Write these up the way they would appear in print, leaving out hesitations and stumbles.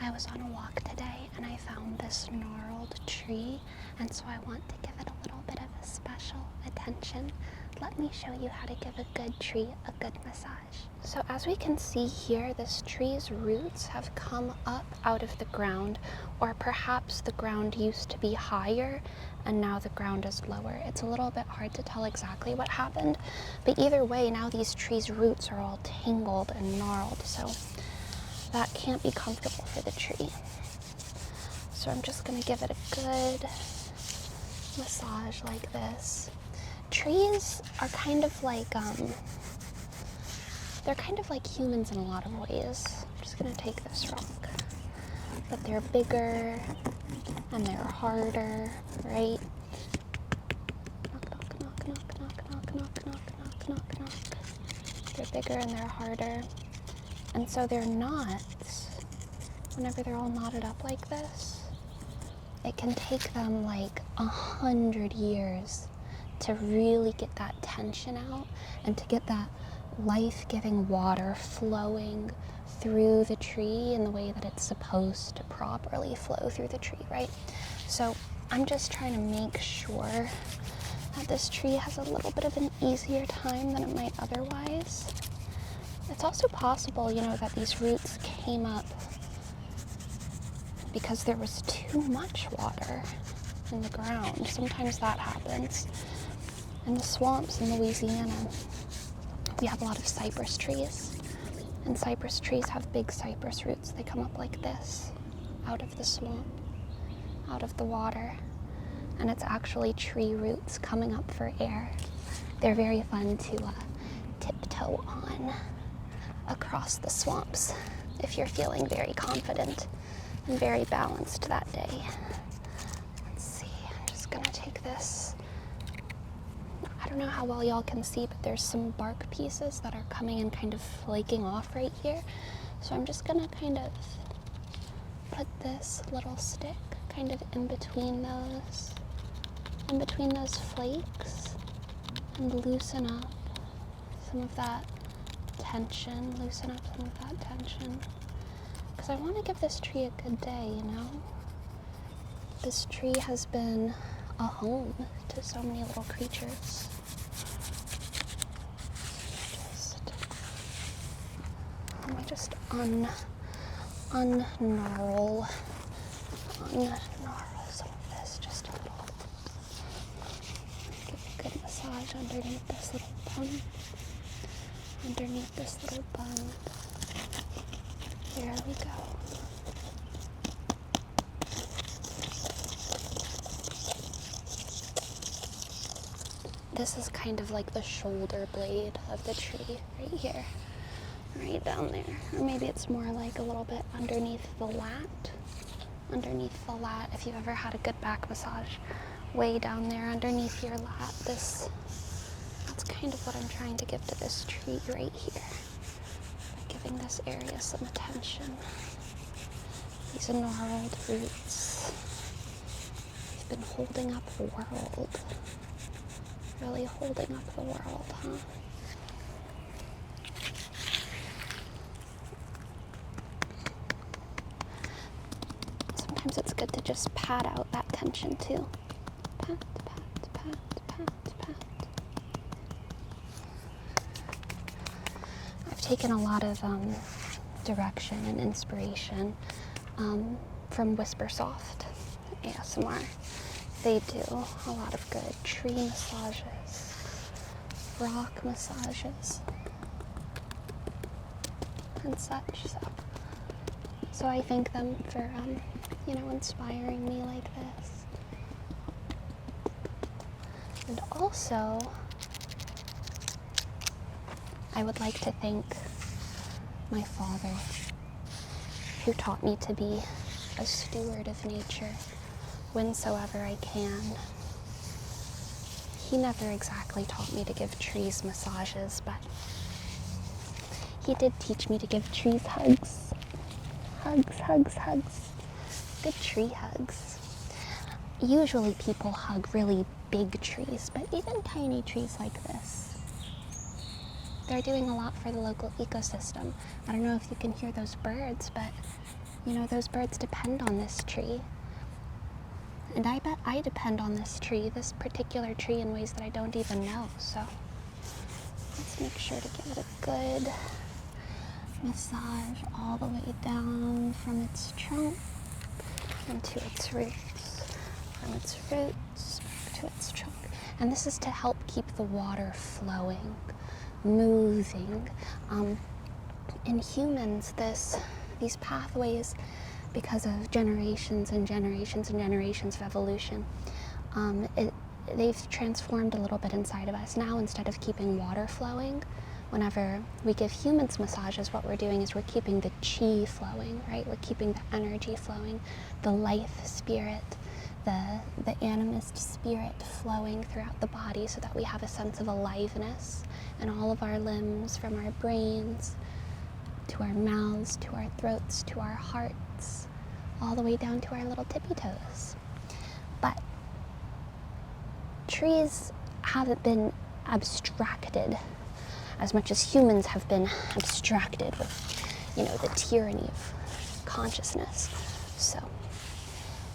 I was on a walk today and I found this gnarled tree, and so I want to give it a little bit of a special attention. Let me show you how to give a good tree a good massage. So as we can see here, this tree's roots have come up out of the ground, or perhaps the ground used to be higher and now the ground is lower. It's a little bit hard to tell exactly what happened, but either way, now these trees' roots are all tangled and gnarled, so that can't be comfortable for the tree. So I'm just gonna give it a good massage like this. Trees are kind of like, they're kind of like humans in a lot of ways. I'm just gonna take this rock. But they're bigger and they're harder, right? Knock, knock, knock, knock, knock, knock, knock, knock, knock, knock, knock. They're bigger and they're harder. And so their knots, whenever they're all knotted up like this, it can take them like 100 years to really get that tension out and to get that life-giving water flowing through the tree in the way that it's supposed to properly flow through the tree, right? So I'm just trying to make sure that this tree has a little bit of an easier time than it might otherwise. It's also possible, you know, that these roots came up because there was too much water in the ground. Sometimes that happens. In the swamps in Louisiana, we have a lot of cypress trees, and cypress trees have big cypress roots. They come up like this, out of the swamp, out of the water, and it's actually tree roots coming up for air. They're very fun to tiptoe on across the swamps if you're feeling very confident and very balanced that day. Let's see, I'm just gonna take this. I don't know how well y'all can see, but there's some bark pieces that are coming and kind of flaking off right here. So I'm just gonna kind of put this little stick kind of in between those flakes and loosen up some of that tension, because I want to give this tree a good day, you know? This tree has been a home to so many little creatures. Let me just ugnarl some of this, just a little. Give a good massage underneath this little bun. There we go. This is kind of like the shoulder blade of the tree right here, right down there. Or maybe it's more like a little bit underneath the lat. If you've ever had a good back massage, way down there underneath your lat, that's kind of what I'm trying to give to this tree right here. By giving this area some attention. These gnarled roots. They've been holding up the world. Really holding up the world, huh? Sometimes it's good to just pat out that tension too. Pat, pat, pat, pat, pat. I've taken a lot of direction and inspiration from Whispersoft ASMR. They do a lot of good tree massages, rock massages, and such. So I thank them for, inspiring me like this. And also, I would like to thank my father, who taught me to be a steward of nature whensoever I can. He never exactly taught me to give trees massages, but he did teach me to give trees hugs. Hugs. Good tree hugs. Usually people hug really big trees, but even tiny trees like this, they're doing a lot for the local ecosystem. I don't know if you can hear those birds, but You know, those birds depend on this tree. And I bet I depend on this particular tree, in ways that I don't even know. So let's make sure to give it a good massage all the way down from its trunk into its roots, from its roots back to its trunk. And this is to help keep the water flowing, moving. In humans, these pathways, because of generations and generations and generations of evolution, they've transformed a little bit inside of us. Now, instead of keeping water flowing, whenever we give humans massages, what we're doing is we're keeping the chi flowing, right? We're keeping the energy flowing, the life spirit, the animist spirit flowing throughout the body, so that we have a sense of aliveness in all of our limbs, from our brains to our mouths, to our throats, to our hearts, all the way down to our little tippy toes. But trees haven't been abstracted as much as humans have been abstracted with, the tyranny of consciousness. So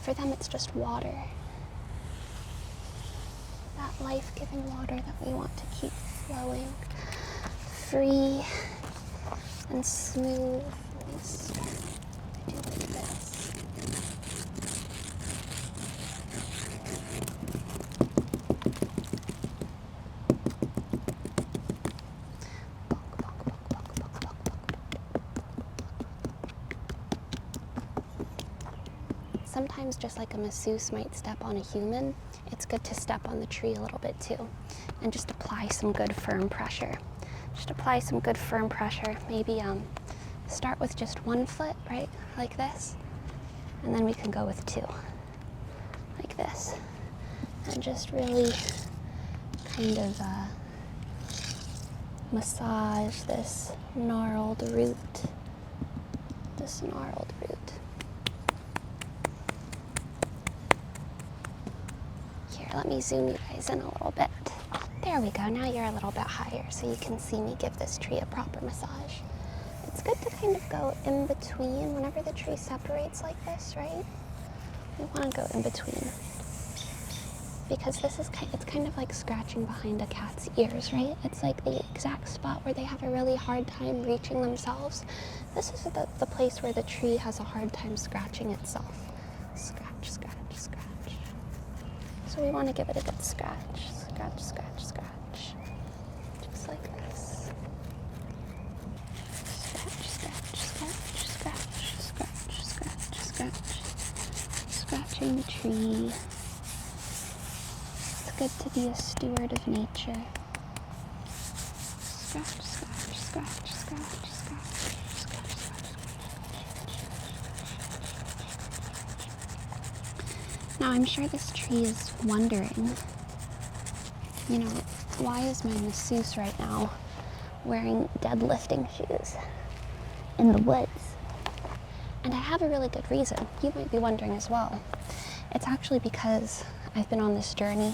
for them, it's just water. That life-giving water that we want to keep flowing free and smooth. Let's do like this. Sometimes, just like a masseuse might step on a human, it's good to step on the tree a little bit too, and just apply some good firm pressure. Just apply some good firm pressure. Maybe start with just one foot, right, like this, and then we can go with two, like this, and just really kind of massage this gnarled root. Here, let me zoom you guys in a little bit. There we go. Now you're a little bit higher, so you can see me give this tree a proper massage. It's good to kind of go in between whenever the tree separates like this, right? We want to go in between, because it's kind of like scratching behind a cat's ears, right? It's like the exact spot where they have a really hard time reaching themselves. This is the place where the tree has a hard time scratching itself. Scratch, scratch, scratch. So we want to give it a good scratch. Scratch, scratch, scratch. Just like this. Scratch, scratch, scratch, scratch, scratch, scratch, scratch. Scratching the tree. It's good to be a steward of nature. Scratch, scratch, scratch, scratch, scratch, scratch, scratch. Now, I'm sure this tree is wondering, why is my masseuse right now wearing deadlifting shoes in the woods? And I have a really good reason. You might be wondering as well. It's actually because I've been on this journey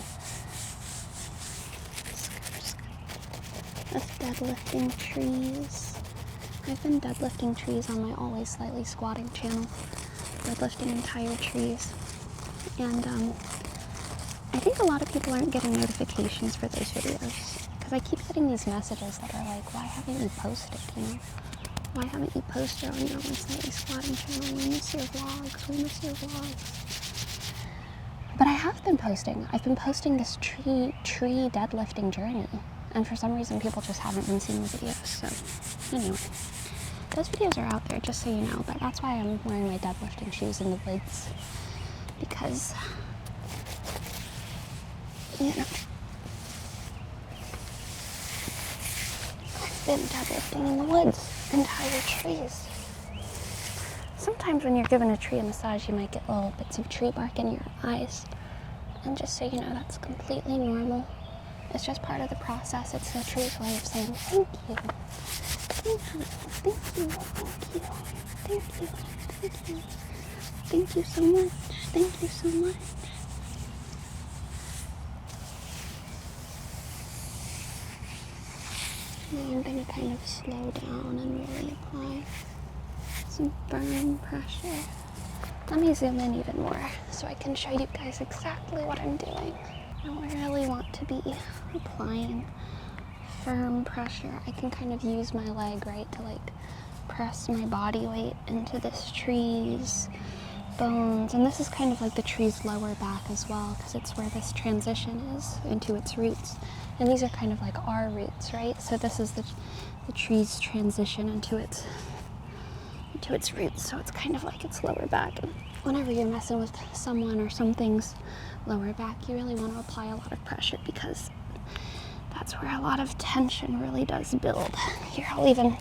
of deadlifting trees. I've been deadlifting trees on my Always Slightly Squatting channel, deadlifting entire trees. And I think a lot of people aren't getting notifications for those videos, because I keep getting these messages that are like, why haven't you posted, Why haven't you posted on your Always Slightly Squatting channel? We miss your vlogs. But I have been posting. I've been posting this tree deadlifting journey, and for some reason people just haven't been seeing the videos. So anyway, those videos are out there, just so you know, but that's why I'm wearing my deadlifting shoes in the woods, because I've been deadlifting in the woods, entire trees. Sometimes when you're giving a tree a massage, you might get little bits of tree bark in your eyes. And just so you know, that's completely normal. It's just part of the process. It's the tree's way of saying thank you. Thank you so much. Thank you so much. Now I'm going to kind of slow down and really apply Some firm pressure. Let me zoom in even more so I can show you guys exactly what I'm doing. I really want to be applying firm pressure. I can kind of use my leg, right, to like press my body weight into this tree's bones. And this is kind of like the tree's lower back as well, because it's where this transition is into its roots. And these are kind of like our roots, right? So this is the tree's transition into its roots. So it's kind of like its lower back. And whenever you're messing with someone or something's lower back, you really want to apply a lot of pressure, because that's where a lot of tension really does build. Here, I'll even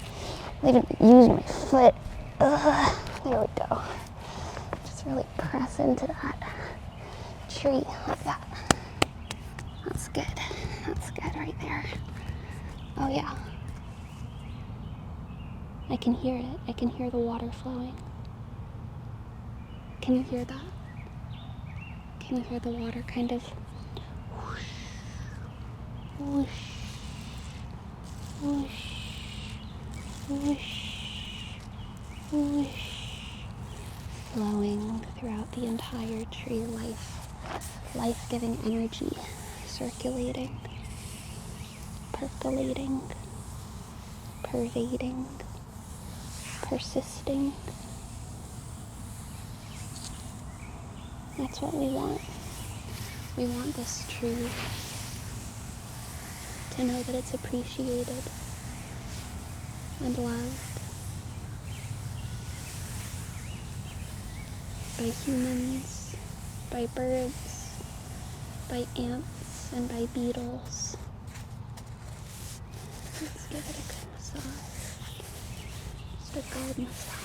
use my foot. There we go. Just really press into that tree like that. That's good. That's good right there. Oh yeah. I can hear it. I can hear the water flowing. Can you hear that? Can you hear the water kind of whoosh, whoosh, whoosh, whoosh, whoosh, flowing throughout the entire tree, life-giving energy circulating, percolating, pervading, persisting. That's what we want. We want this tree to know that it's appreciated and loved by humans, by birds, by ants, and by beetles. Let's give it a good massage. Just a good massage.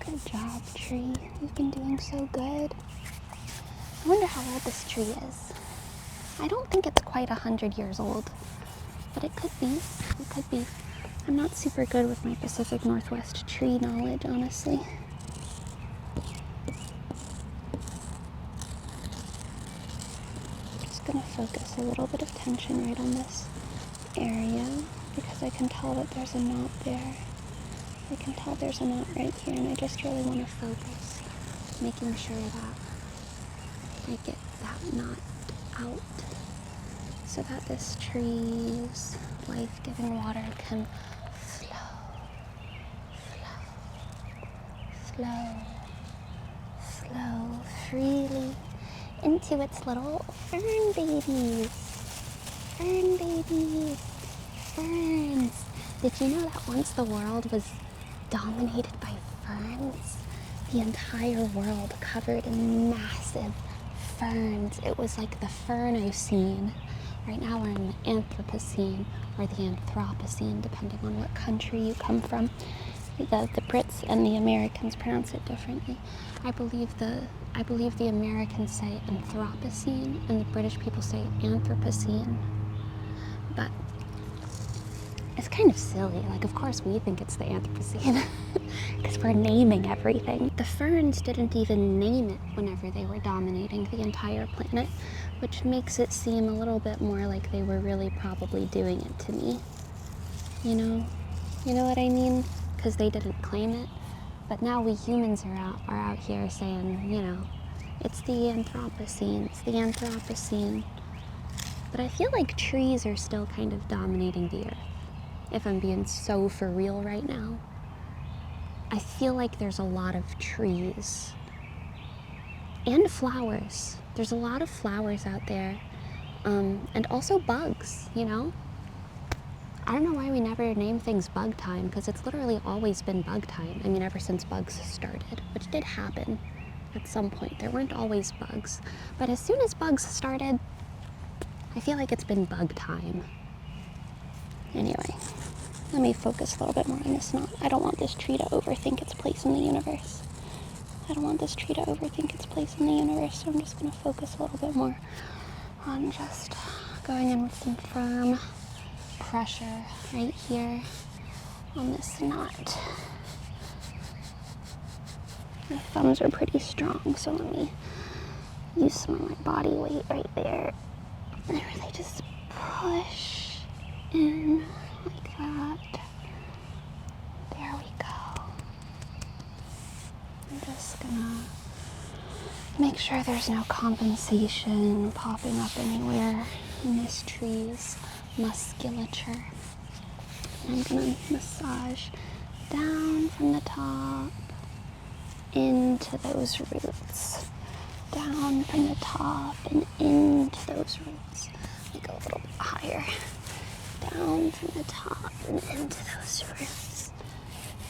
Good job, tree. You've been doing so good. I wonder how old this tree is. I don't think it's quite 100 years old, but it could be. It could be. I'm not super good with my Pacific Northwest tree knowledge, honestly. Just gonna focus a little bit of tension right on this area, because I can tell that there's a knot there. I can tell there's a knot right here, and I just really want to focus, making sure that I get that knot out so that this tree's life-giving water can flow freely into its little fern babies. Fern babies. Ferns. Did you know that once the world was dominated by ferns? The entire world covered in massive ferns. It was like the Fernocene. Right now we're in the Anthropocene, or the Anthropocene, depending on what country you come from. The Brits and the Americans pronounce it differently. I believe the Americans say Anthropocene and the British people say Anthropocene. But it's kind of silly. Like, of course we think it's the Anthropocene because we're naming everything. The ferns didn't even name it whenever they were dominating the entire planet, which makes it seem a little bit more like they were really probably doing it to me. You know what I mean? Because they didn't claim it. But now we humans are out here saying, you know, it's the Anthropocene, it's the Anthropocene. But I feel like trees are still kind of dominating the earth, if I'm being so for real right now. I feel like there's a lot of trees and flowers. There's a lot of flowers out there, and also bugs, you know? I don't know why we never name things bug time, because it's literally always been bug time. I mean, ever since bugs started, which did happen at some point. There weren't always bugs, but as soon as bugs started, I feel like it's been bug time. Anyway, let me focus a little bit more on this knot. I don't want this tree to overthink its place in the universe. So I'm just going to focus a little bit more on just going in with some firm pressure right here on this knot. My thumbs are pretty strong, so let use some of my body weight right there. And really just push in like that. There we go. I'm just gonna make sure there's no compensation popping up anywhere in this tree's musculature. I'm gonna massage down from the top into those roots. Down from the top and into those roots. Let me go a little bit higher. Down from the top and into those roots.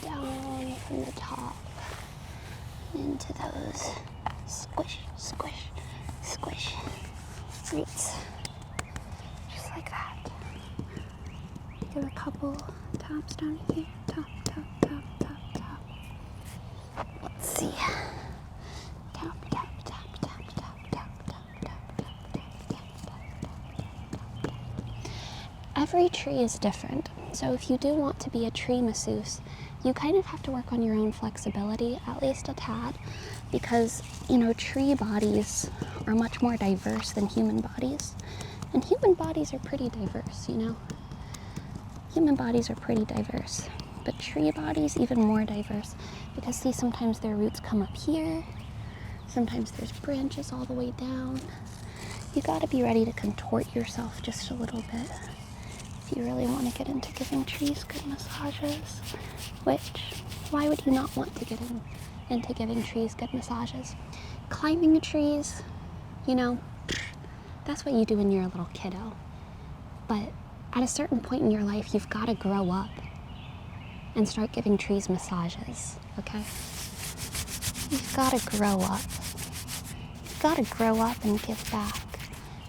Down from the top into those squish, squish, squish roots. Just like that. Give a couple taps down here. Tap, tap, tap, tap, tap. Let's see. Tap, tap, tap, tap, tap, tap, tap, tap, tap, tap, tap, tap. Every tree is different. So if you do want to be a tree masseuse, you kind of have to work on your own flexibility, at least a tad, because, you know, tree bodies are much more diverse than human bodies. And human bodies are pretty diverse, you know. Human bodies are pretty diverse, but tree bodies even more diverse, because see, sometimes their roots come up here, sometimes there's branches all the way down. You gotta be ready to contort yourself just a little bit if you really want to get into giving trees good massages, which, why would you not want to get into giving trees good massages? Climbing the trees, you know, that's what you do when you're a little kiddo, but at a certain point in your life, you've got to grow up and start giving trees massages, okay? You've got to grow up. You've got to grow up and give back.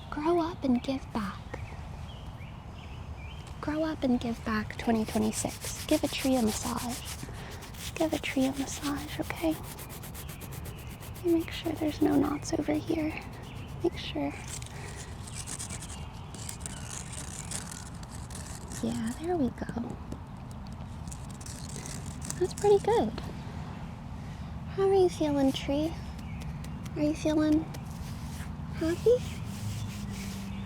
Grow up and give back. Grow up and give back 2026. Give a tree a massage. Give a tree a massage, okay? Make sure there's no knots over here. Make sure. Yeah, there we go. That's pretty good. How are you feeling, tree? Are you feeling happy?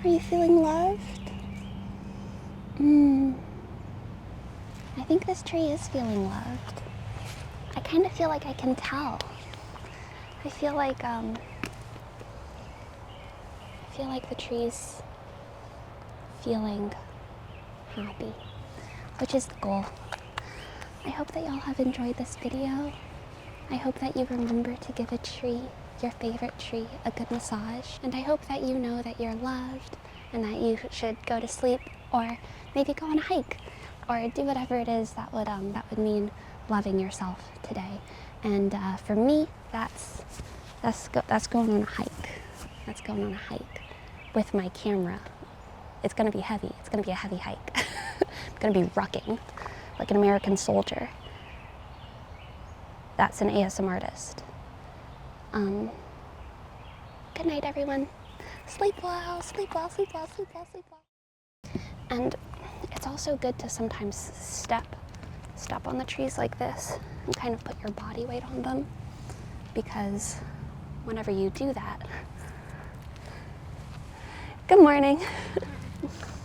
Are you feeling loved? I think this tree is feeling loved. I kind of feel like I can tell. I feel like the tree's feeling happy, which is the goal. I hope that y'all have enjoyed this video. I hope that you remember to give a tree, your favorite tree, a good massage. And I hope that you know that you're loved and that you should go to sleep or maybe go on a hike or do whatever it is that would mean loving yourself today. And for me, that's going on a hike. That's going on a hike with my camera. It's gonna be heavy. It's gonna be a heavy hike. I'm gonna be rucking like an American soldier. That's an ASMR artist. Good night, everyone. Sleep well, sleep well, sleep well, sleep well, sleep well. And it's also good to sometimes step on the trees like this and kind of put your body weight on them, because whenever you do that, good morning.